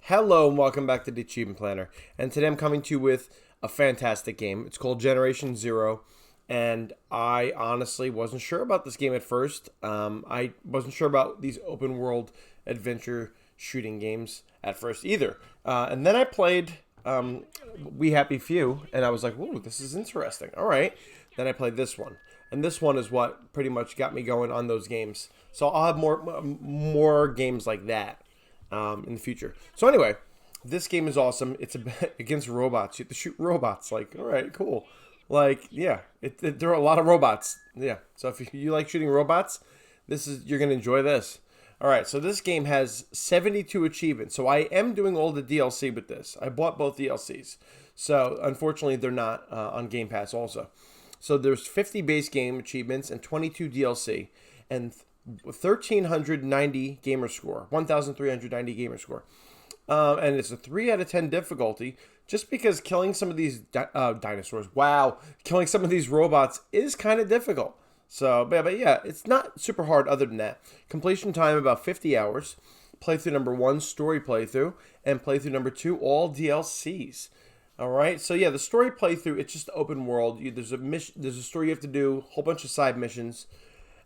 Hello and welcome back to the Achievement Planner. And today I'm coming to you with a fantastic game. It's called Generation Zero. And I honestly wasn't sure about this game at first. I wasn't sure about these open world adventure shooting games at first either. And then I played We Happy Few and I was like, whoa, this is interesting. All right. Then I played this one. And this one is what pretty much got me going on those games. So I'll have more games like that in the future. So anyway, this game is awesome. It's against robots. You have to shoot robots. Like, all right, cool. Like, yeah, there are a lot of robots. Yeah. So if you like shooting robots, you're gonna enjoy this. All right. So this game has 72 achievements. So I am doing all the DLC with this. I bought both DLCs. So unfortunately, they're not on Game Pass also. So there's 50 base game achievements and 22 DLC and 1,390 gamer score, 1,390 gamer score. And it's a 3 out of 10 difficulty just because killing some of these dinosaurs, killing some of these robots is kind of difficult. So, but yeah, it's not super hard other than that. Completion time about 50 hours. Playthrough number 1, story playthrough, and playthrough number 2, all DLCs. All right, so yeah, the story playthrough, it's just open world. There's a story you have to do, a whole bunch of side missions.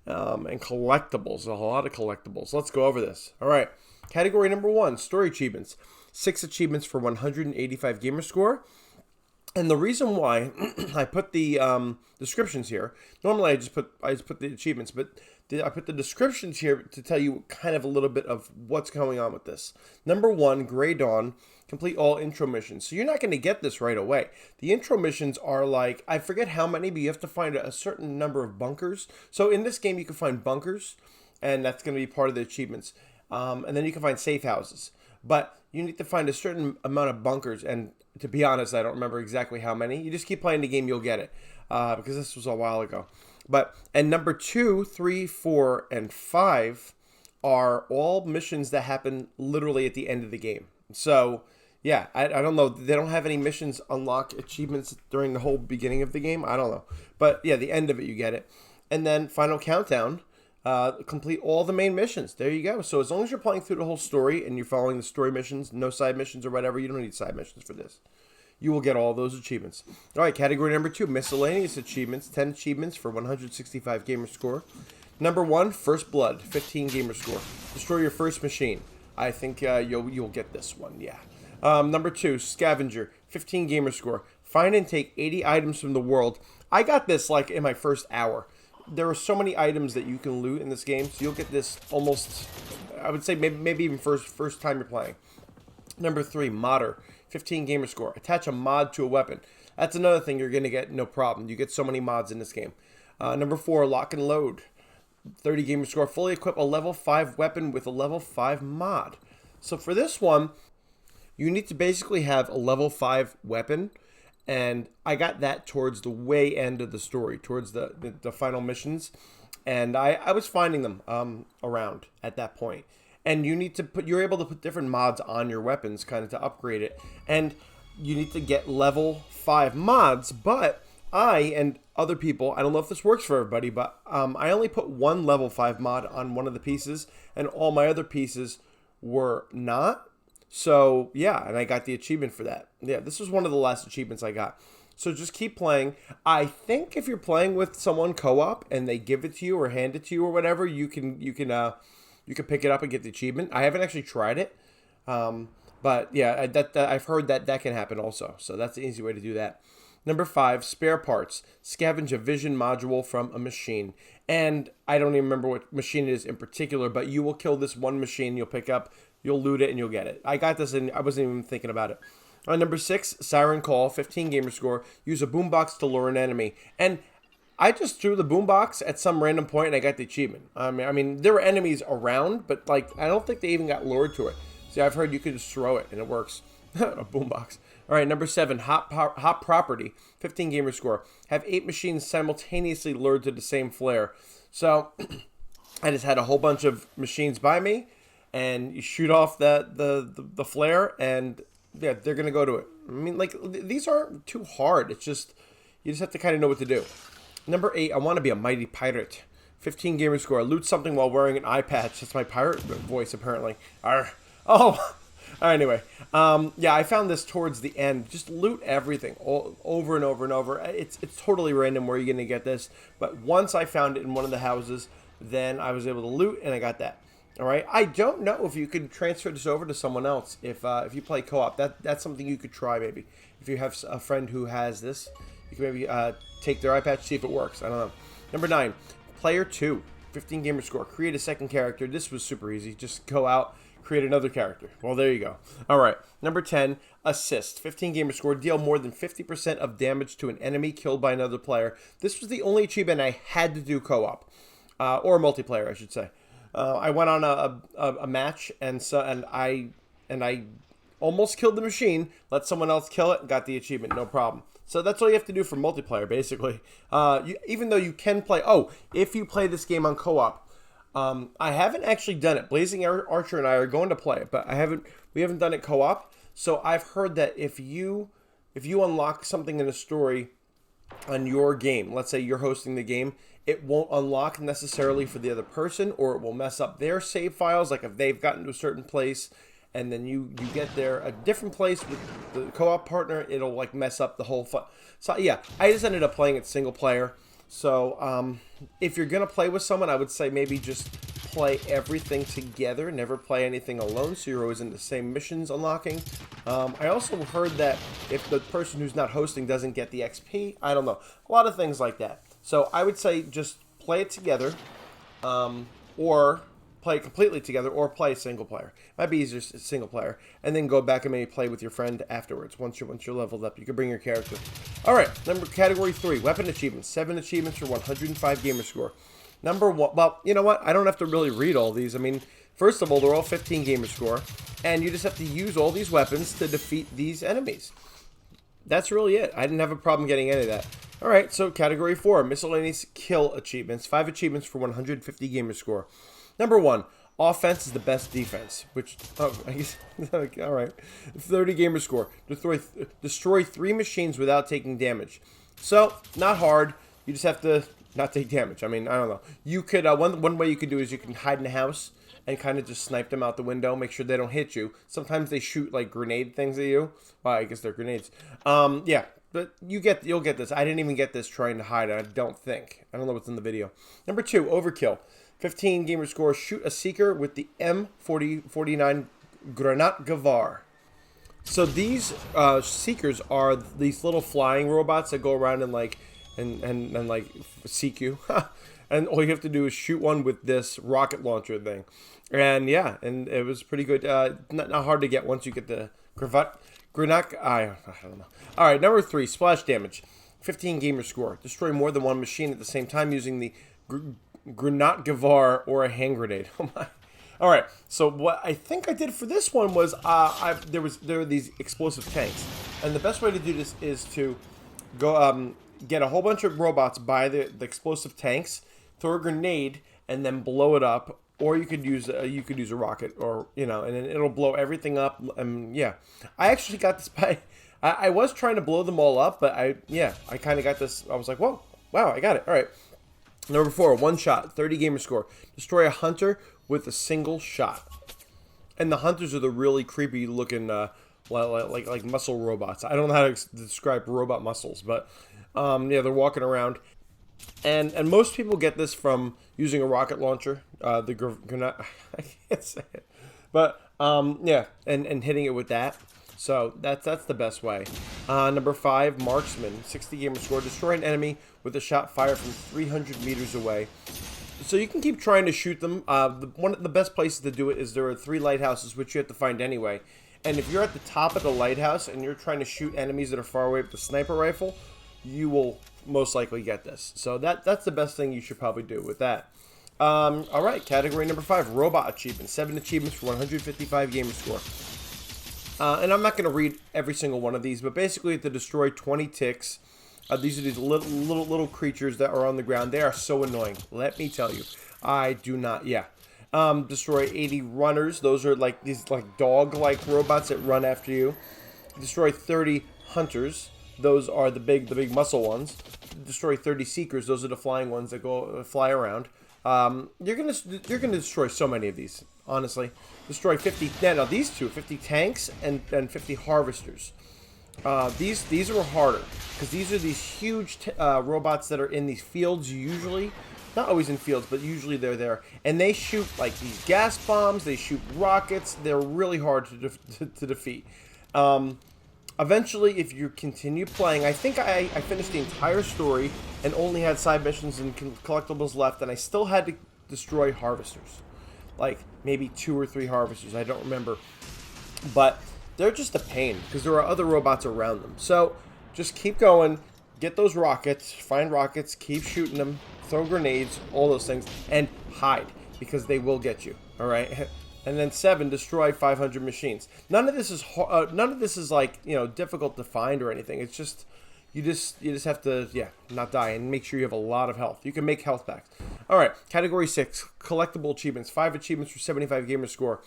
And collectibles, a lot of collectibles. Let's go over this. All right. Category number 1, story achievements. 6 achievements for 185 gamer score. And the reason why I put the descriptions here, normally I just put the achievements, but I put the descriptions here to tell you kind of a little bit of what's going on with this. Number 1, Gray Dawn. Complete all intro missions. So you're not going to get this right away. The intro missions are like, I forget how many, but you have to find a certain number of bunkers. So in this game, you can find bunkers, and that's going to be part of the achievements. And then you can find safe houses. But you need to find a certain amount of bunkers, and to be honest, I don't remember exactly how many. You just keep playing the game, you'll get it, because this was a while ago. And number 2, 3, 4, and 5 are all missions that happen literally at the end of the game. So yeah, I don't know. They don't have any missions unlock achievements during the whole beginning of the game. I don't know. But yeah, the end of it, you get it. And then Final Countdown, complete all the main missions. There you go. So as long as you're playing through the whole story and you're following the story missions, no side missions or whatever, you don't need side missions for this. You will get all those achievements. All right, category number 2, miscellaneous achievements. 10 achievements for 165 gamer score. Number 1, First Blood, 15 gamer score. Destroy your first machine. I think you'll get this one, yeah. Number 2, Scavenger, 15 gamer score. Find and take 80 items from the world. I got this like in my first hour. There are so many items that you can loot in this game, so you'll get this almost, I would say maybe even first time you're playing. Number 3, Modder, 15 gamer score. Attach a mod to a weapon. That's another thing you're going to get no problem. You get so many mods in this game. Number 4, Lock and Load. 30 gamer score. Fully equip a level 5 weapon with a level 5 mod. So for this one, you need to basically have a level 5 weapon, and I got that towards the way end of the story, towards the final missions, and I was finding them around at that point. And you're able to put different mods on your weapons kind of to upgrade it, and you need to get level 5 mods, but I and other people, I don't know if this works for everybody, but I only put one level 5 mod on one of the pieces, and all my other pieces were not. So yeah, and I got the achievement for that. Yeah, this was one of the last achievements I got. So just keep playing. I think if you're playing with someone co-op and they give it to you or hand it to you or whatever, you can pick it up and get the achievement. I haven't actually tried it, but yeah, I've heard that can happen also. So that's an easy way to do that. Number 5, spare parts. Scavenge a vision module from a machine. And I don't even remember what machine it is in particular, but you will kill this one machine you'll pick up, you'll loot it, and you'll get it. I got this and I wasn't even thinking about it. Number 6, Siren Call, 15 gamer score. Use a boombox to lure an enemy. And I just threw the boombox at some random point and I got the achievement. I mean, there were enemies around, but like I don't think they even got lured to it. See, I've heard you could just throw it and it works. A boombox. All right, number 7, Hot Property, 15 gamer score. Have 8 machines simultaneously lured to the same flare. So I just had a whole bunch of machines by me, and you shoot off the flare, and yeah, they're gonna go to it. I mean, like these aren't too hard. It's just you just have to kind of know what to do. Number 8, I want to be a mighty pirate. 15 gamer score. Loot something while wearing an eye patch. That's my pirate voice apparently. Arr. Oh. Anyway, yeah, I found this towards the end. Just loot everything over and over and over. It's totally random where you're going to get this. But once I found it in one of the houses, then I was able to loot, and I got that. All right. I don't know if you could transfer this over to someone else. If you play co-op, that's something you could try maybe. If you have a friend who has this, you can maybe take their eye patch, see if it works. I don't know. Number 9, player 2, 15 gamer score. Create a second character. This was super easy. Just go out, create another character. Well, there you go. All right. Number 10, assist. 15 gamer score. Deal more than 50% of damage to an enemy killed by another player. This was the only achievement I had to do co-op, or multiplayer, I should say. I went on a match, and I almost killed the machine. Let someone else kill it, and got the achievement, no problem. So that's all you have to do for multiplayer, basically. Even though you can play... Oh, if you play this game on co-op, I haven't actually done it. Blazing Archer and I are going to play it, but we haven't done it co-op. So I've heard that if you unlock something in a story on your game, let's say you're hosting the game, it won't unlock necessarily for the other person, or it will mess up their save files, like if they've gotten to a certain place and then you get there a different place with the co-op partner, it'll like mess up the whole fun. So yeah, I just ended up playing it single player. So if you're gonna play with someone, I would say maybe just play everything together, never play anything alone, so you're always in the same missions unlocking. I also heard that if the person who's not hosting doesn't get the XP, I don't know, a lot of things like that. So I would say just play it together, or play it completely together, or play single player. Might be easier single player, and then go back and maybe play with your friend afterwards. Once you're leveled up, you can bring your character. All right, category 3, weapon achievements. 7 achievements for 105 gamer score. Number 1. Well, you know what? I don't have to really read all these. I mean, first of all, they're all 15 gamer score, and you just have to use all these weapons to defeat these enemies. That's really it. I didn't have a problem getting any of that. All right, so category 4, miscellaneous kill achievements. 5 achievements for 150 gamer score. Number 1, offense is the best defense, which, I guess, all right. 30 gamer score. Destroy 3 machines without taking damage. So, not hard. You just have to not take damage. I mean, I don't know. You could, one way you could do is you can hide in a house and kind of just snipe them out the window, make sure they don't hit you. Sometimes they shoot, like, grenade things at you. Well, I guess they're grenades. Yeah, but you'll get this. I didn't even get this trying to hide, I don't think. I don't know what's in the video. Number 2, overkill. 15 gamer score, shoot a seeker with the M4049 Granat Gavar. So these seekers are these little flying robots that go around and like seek you. And all you have to do is shoot one with this rocket launcher thing. And yeah, and it was pretty good. Not hard to get once you get the Granat. I don't know. All right, number 3, splash damage. 15 gamer score. Destroy more than one machine at the same time using the Granat Gavar or a hand grenade. Oh my! All right. So what I think I did for this one was there were these explosive tanks, and the best way to do this is to go get a whole bunch of robots by the explosive tanks, throw a grenade, and then blow it up. Or you could use a rocket, or and then it'll blow everything up. And yeah, I actually got this by. I was trying to blow them all up, but I kind of got this. I was like, whoa, wow, I got it. All right. Number 4, one shot, 30 gamer score. Destroy a hunter with a single shot. And the hunters are the really creepy looking, like muscle robots. I don't know how to describe robot muscles, but yeah, they're walking around. And most people get this from using a rocket launcher. I can't say it, but yeah, and hitting it with that. So that's the best way. Number 5, marksman, 60 gamer score. Destroy an enemy with a shot fired from 300 meters away. So you can keep trying to shoot them. One of the best places to do it is there are 3 lighthouses, which you have to find anyway. And if you're at the top of the lighthouse and you're trying to shoot enemies that are far away with the sniper rifle, you will most likely get this. So that's the best thing you should probably do with that. All right, category number 5, robot achievements. 7 achievements for 155 gamer score. And I'm not going to read every single one of these, but basically to destroy 20 ticks. These are these little creatures that are on the ground. They are so annoying. Let me tell you. I do not, yeah. Destroy 80 runners. Those are like these like dog-like robots that run after you. Destroy 30 hunters. Those are the big muscle ones. destroy 30 seekers. Those are the flying ones that go fly around. You're gonna destroy so many of these. Honestly, destroy 50. No, these two, 50 tanks and 50 harvesters. These are harder because these are these huge robots that are in these fields usually. Not always in fields, but usually they're there. And they shoot like these gas bombs, they shoot rockets. They're really hard to defeat. Eventually, if you continue playing, I think I finished the entire story and only had side missions and collectibles left, and I still had to destroy harvesters. Like maybe 2 or 3 harvesters, I don't remember. But they're just a pain because there are other robots around them. So just keep going, get those rockets, find rockets, keep shooting them, throw grenades, all those things, and hide because they will get you. All right. And then 7, destroy 500 machines. None of this is like, you know, difficult to find or anything. It's just you just have to not die and make sure you have a lot of health. You can make health packs. All right, category 6, collectible achievements. 5 achievements for 75 gamer score,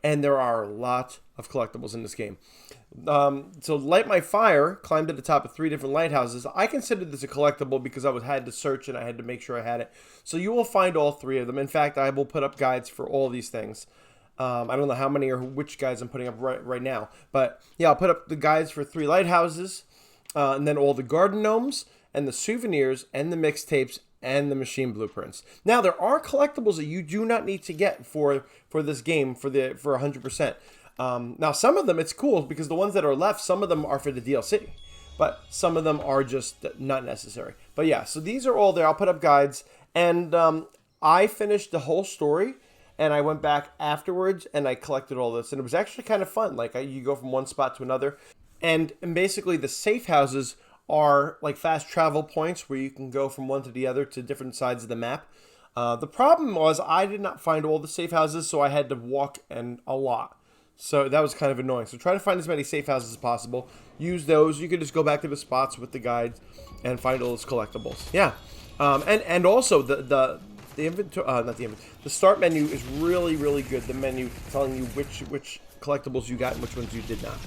and there are a lot of collectibles in this game. So light my fire, climb to the top of 3 different lighthouses. I considered this a collectible because I had to search and I had to make sure I had it. So you will find all 3 of them. In fact, I will put up guides for all these things. I don't know how many or which guides I'm putting up right now. But yeah, I'll put up the guides for 3 lighthouses, and then all the garden gnomes, and the souvenirs, and the mixtapes, and the machine blueprints. Now, there are collectibles that you do not need to get for this game for 100%. Now, some of them, it's cool, because the ones that are left, some of them are for the DLC. But some of them are just not necessary. But yeah, so these are all there. I'll put up guides. And I finished the whole story. And I went back afterwards and I collected all this. And it was actually kind of fun. Like, you go from one spot to another. And basically the safe houses are like fast travel points where you can go from one to the other to different sides of the map. The problem was I did not find all the safe houses, so I had to walk a lot. So that was kind of annoying. So try to find as many safe houses as possible. Use those. You could just go back to the spots with the guides and find all those collectibles. Yeah. And also the inventory, the start menu is really, really good. The menu telling you which collectibles you got and which ones you did not.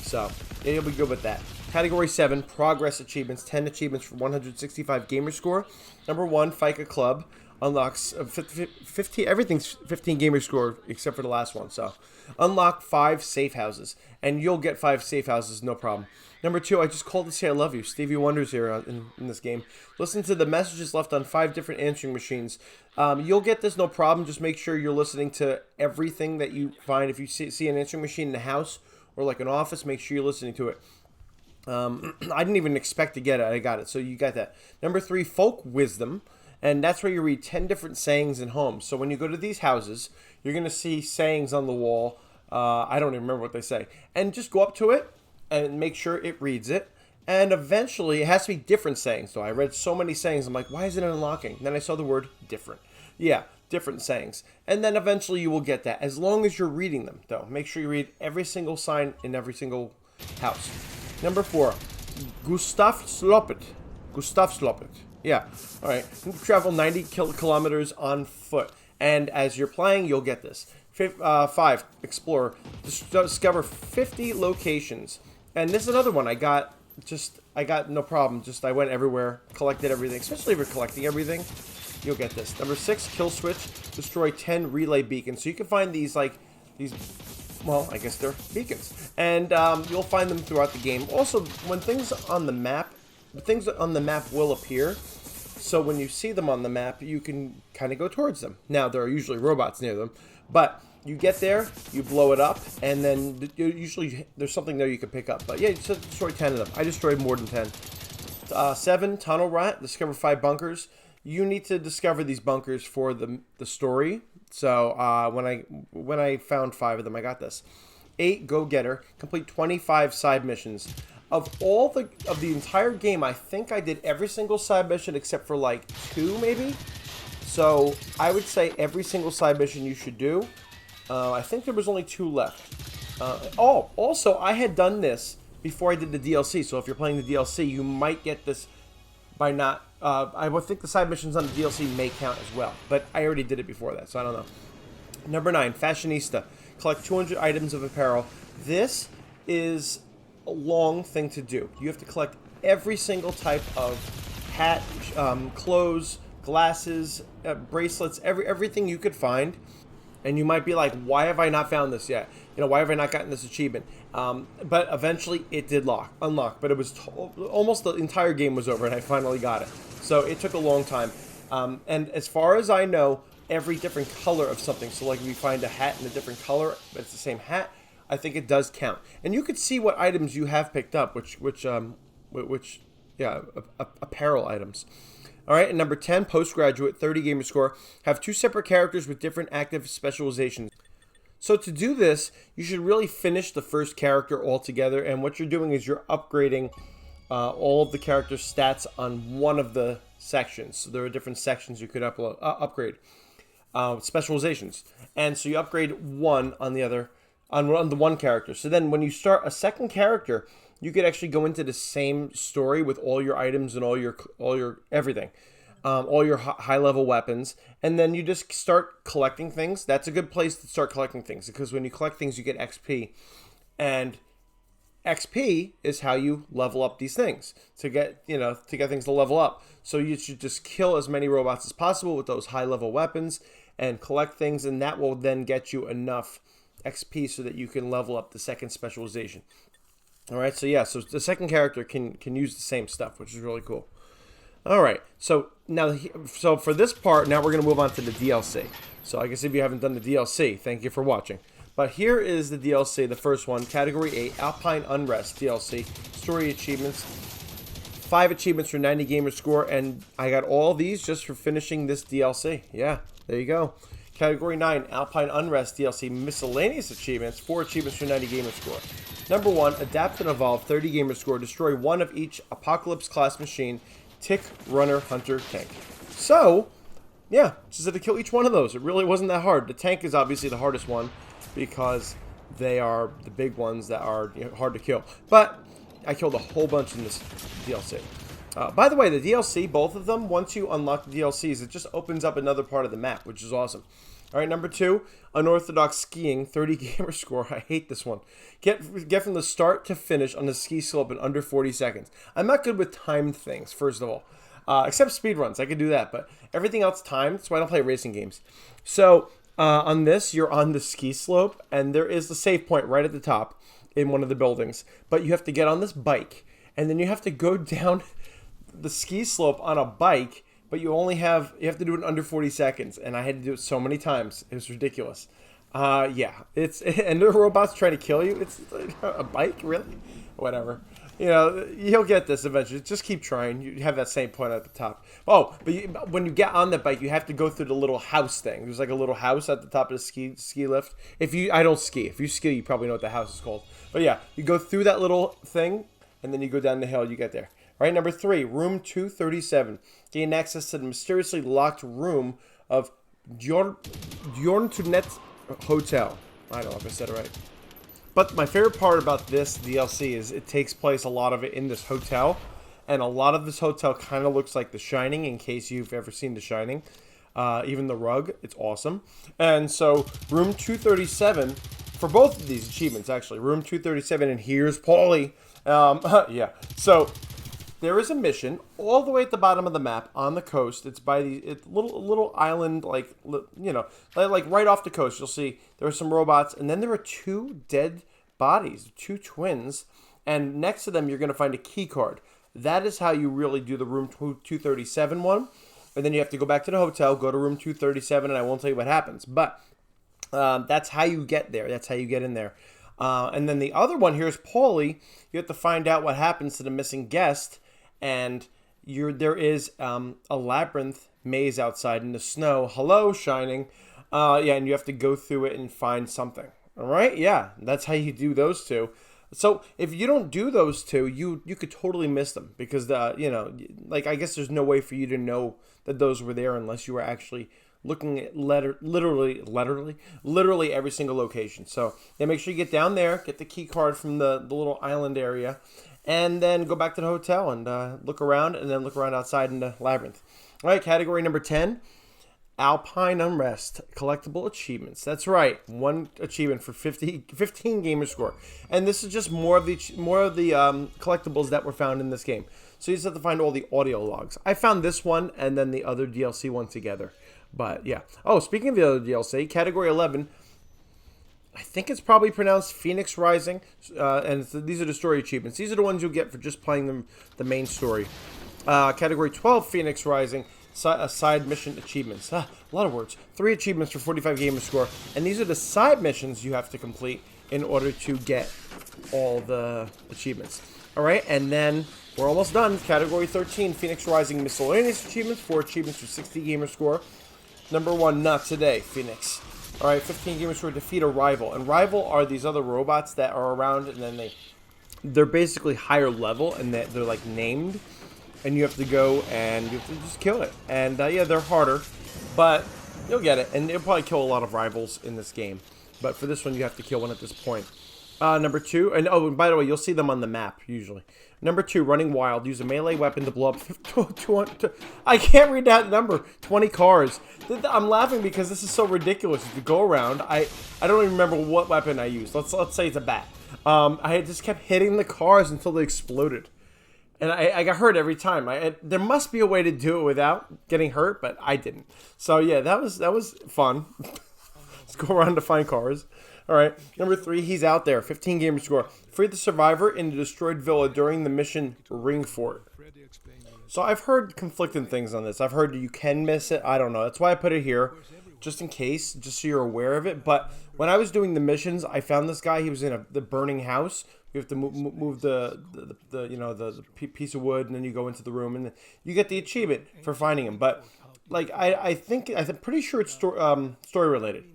So you'll be good with that. Category 7, progress achievements. 10 achievements for 165 gamer score. Number 1, FICA Club unlocks 15. Everything's 15 gamer score except for the last one. So unlock 5 safe houses, and you'll get 5 safe houses, no problem. Number 2, I just called to say I love you. Stevie Wonder's here in this game. Listen to the messages left on 5 different answering machines. You'll get this, no problem. Just make sure you're listening to everything that you find. If you see an answering machine in the house or like an office, make sure you're listening to it. I didn't even expect to get it. I got it. So you got that. Number 3, folk wisdom. And that's where you read 10 different sayings in homes. So when you go to these houses, you're going to see sayings on the wall. I don't even remember what they say. And just go up to it and make sure it reads it. And eventually, it has to be different sayings. So I read so many sayings. I'm like, why isn't it unlocking? And then I saw the word different. Yeah, different sayings. And then eventually you will get that. As long as you're reading them, though. Make sure you read every single sign in every single house. Number 4, Gustav Slopet. Gustav Slopet. Yeah. All right. Travel 90 kilometers on foot. And as you're playing, you'll get this. 5, explore. Discover 50 locations. And this is another one. I got no problem. I went everywhere, collected everything. Especially if you're collecting everything, you'll get this. Number 6, kill switch. Destroy 10 relay beacons. So you can find these, well, I guess they're beacons. And you'll find them throughout the game. Also, when things on the map will appear. So when you see them on the map, you can kind of go towards them. Now, there are usually robots near them. But you get there, you blow it up, and then usually there's something there you can pick up. But yeah, you just destroy 10 of them. I destroyed more than 10. 7, tunnel rat. Discover 5 bunkers. You need to discover these bunkers for the story. So when I found 5 of them, I got this. 8, go getter. Complete 25 side missions. Of the entire game, I think I did every single side mission except for like 2 maybe. So I would say every single side mission you should do. I think there was only 2 left. Also I had done this before I did the DLC. So if you're playing the DLC, you might get this by not. I would think the side missions on the DLC may count as well, but I already did it before that, so I don't know. Number 9, fashionista. Collect 200 items of apparel. This is a long thing to do. You have to collect every single type of hat, clothes, glasses, bracelets, everything you could find. And you might be like, why have I not found this yet? You know, why have I not gotten this achievement? But eventually it did unlock. But it was almost the entire game was over and I finally got it. So it took a long time. And as far as I know, every different color of something. So like if you find a hat in a different color, but it's the same hat, I think it does count. And you could see what items you have picked up, apparel items. All right, and number 10, postgraduate, 30 gamer score. Have 2 separate characters with different active specializations. So to do this, you should really finish the first character altogether. And what you're doing is you're upgrading all of the character stats on one of the sections. So there are different sections you could upgrade. Specializations. And so you upgrade one on the other, on the one character. So then when you start a second character, you could actually go into the same story with all your items and all your everything, all your high level weapons, and then you just start collecting things. That's a good place to start collecting things because when you collect things, you get XP, and XP is how you level up these things to get things to level up. So you should just kill as many robots as possible with those high level weapons and collect things, and that will then get you enough XP so that you can level up the second specialization. All right, so yeah, so the second character can use the same stuff, which is really cool. All right, so now, so for this part, now we're going to move on to the DLC. So I guess if you haven't done the DLC, thank you for watching. But here is the DLC, the first one, Category 8, Alpine Unrest DLC, Story Achievements, 5 achievements for 90 gamer score, and I got all these just for finishing this DLC. Yeah, there you go. Category 9, Alpine Unrest DLC, Miscellaneous Achievements, 4 achievements for 90 gamer score. Number 1, Adapt and Evolve, 30 gamer score, destroy one of each Apocalypse class machine, Tick, Runner, Hunter, Tank. So, yeah, just had to kill each one of those. It really wasn't that hard. The tank is obviously the hardest one because they are the big ones that are hard to kill. But I killed a whole bunch in this DLC. By the way, the DLC, both of them, once you unlock the DLCs, it just opens up another part of the map, which is awesome. All right, number 2, Unorthodox Skiing, 30 gamer score. I hate this one. Get from the start to finish on the ski slope in under 40 seconds. I'm not good with timed things, first of all. Except speedruns, I can do that, but everything else timed, that's why I don't play racing games. So, on this, you're on the ski slope, and there is the save point right at the top in one of the buildings. But you have to get on this bike, and then you have to go down the ski slope on a bike, but you have to do it in under 40 seconds, and I had to do it so many times. It was ridiculous. Yeah, and the robots trying to kill you. It's like a bike, really? Whatever. You'll get this eventually. Just keep trying. You have that same point at the top. Oh, but when you get on the bike, you have to go through the little house thing. There's like a little house at the top of the ski lift. I don't ski. If you ski, you probably know what the house is called. But yeah, you go through that little thing, and then you go down the hill. You get there. Right, number 3, room 237. Gain access to the mysteriously locked room of Bjorntunet Hotel. I don't know if I said it right. But my favorite part about this DLC is it takes place, a lot of it, in this hotel. And a lot of this hotel kind of looks like The Shining, in case you've ever seen The Shining. Even the rug, it's awesome. And so, room 237, for both of these achievements, actually. Room 237, and here's Paulie. Yeah, so there is a mission all the way at the bottom of the map on the coast. It's by the little island, like right off the coast. You'll see there are some robots, and then there are 2 dead bodies, 2 twins, and next to them you're going to find a key card. That is how you really do the room 237 one, and then you have to go back to the hotel, go to room 237, and I won't tell you what happens, but that's how you get there. That's how you get in there. And then the other one, here's Paulie. You have to find out what happens to the missing guest. And there is a labyrinth maze outside in the snow. Hello, Shining. Yeah, and you have to go through it and find something. All right? Yeah, that's how you do those 2. So if you don't do those 2, you could totally miss them because I guess there's no way for you to know that those were there unless you were actually looking at literally every single location. So yeah, make sure you get down there, get the key card from the little island area, and then go back to the hotel and look around, and then look around outside in the labyrinth. All right, category number 10, Alpine Unrest, collectible achievements. That's right, 1 achievement for 15 gamer score. And this is just more of the collectibles that were found in this game. So you just have to find all the audio logs. I found this one and then the other DLC one together. But yeah. Oh, speaking of the other DLC, Category 11, I think it's probably pronounced FNIX Rising, and these are the story achievements. These are the ones you'll get for just playing the main story. Category 12, FNIX Rising, side mission achievements. A lot of words. 3 achievements for 45 gamer score, and these are the side missions you have to complete in order to get all the achievements. All right, and then we're almost done. Category 13, FNIX Rising Miscellaneous Achievements, 4 achievements for 60 gamer score. Number 1, not today, FNIX. All right, 15 gamer score, defeat a rival. And rival are these other robots that are around, and then they're basically higher level, and they're like named. And you have to go and you have to just kill it. And yeah, they're harder, but you'll get it. And you'll probably kill a lot of rivals in this game. But for this one, you have to kill one at this point. Number 2, and oh, and by the way, you'll see them on the map usually. Number 2, running wild. Use a melee weapon to blow up 200. I can't read that number. 20 cars. I'm laughing because this is so ridiculous. To go around, I don't even remember what weapon I used. Let's say it's a bat. I just kept hitting the cars until they exploded, and I got hurt every time. There must be a way to do it without getting hurt, but I didn't. So yeah, that was fun. Let's go around to find cars. All right, number 3, he's out there. 15 gamer score. Free the survivor in the destroyed villa during the mission Ring Fort. So I've heard conflicting things on this. I've heard you can miss it. I don't know. That's why I put it here, just in case, just so you're aware of it. But when I was doing the missions, I found this guy. He was in the burning house. You have to move the piece of wood, and then you go into the room, and you get the achievement for finding him. But like I'm pretty sure it's story related.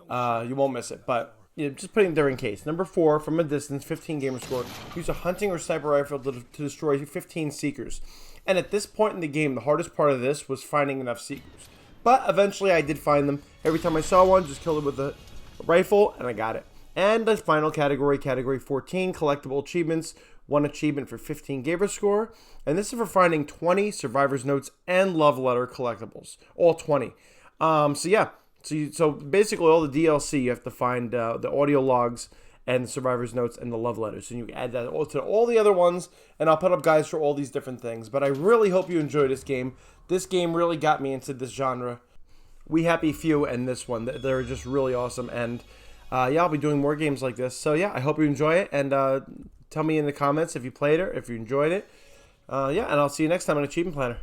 You won't miss it, but. Yeah, just putting it there in case. Number 4, from a distance, 15 gamer score. Use a hunting or sniper rifle to destroy 15 seekers. And at this point in the game, the hardest part of this was finding enough seekers. But eventually I did find them. Every time I saw one, just killed it with a rifle, and I got it. And the final category, Category 14, Collectible Achievements. 1 achievement for 15 gamer score. And this is for finding 20 Survivor's Notes and Love Letter collectibles. All 20. So yeah. So basically all the DLC, you have to find the audio logs and the survivor's notes and the love letters. And you add that all to all the other ones, and I'll put up guides for all these different things. But I really hope you enjoy this game. This game really got me into this genre. We Happy Few and this one, they're just really awesome. And yeah, I'll be doing more games like this. So yeah, I hope you enjoy it. And tell me in the comments if you played it, if you enjoyed it. Yeah, and I'll see you next time on Achievement Planner.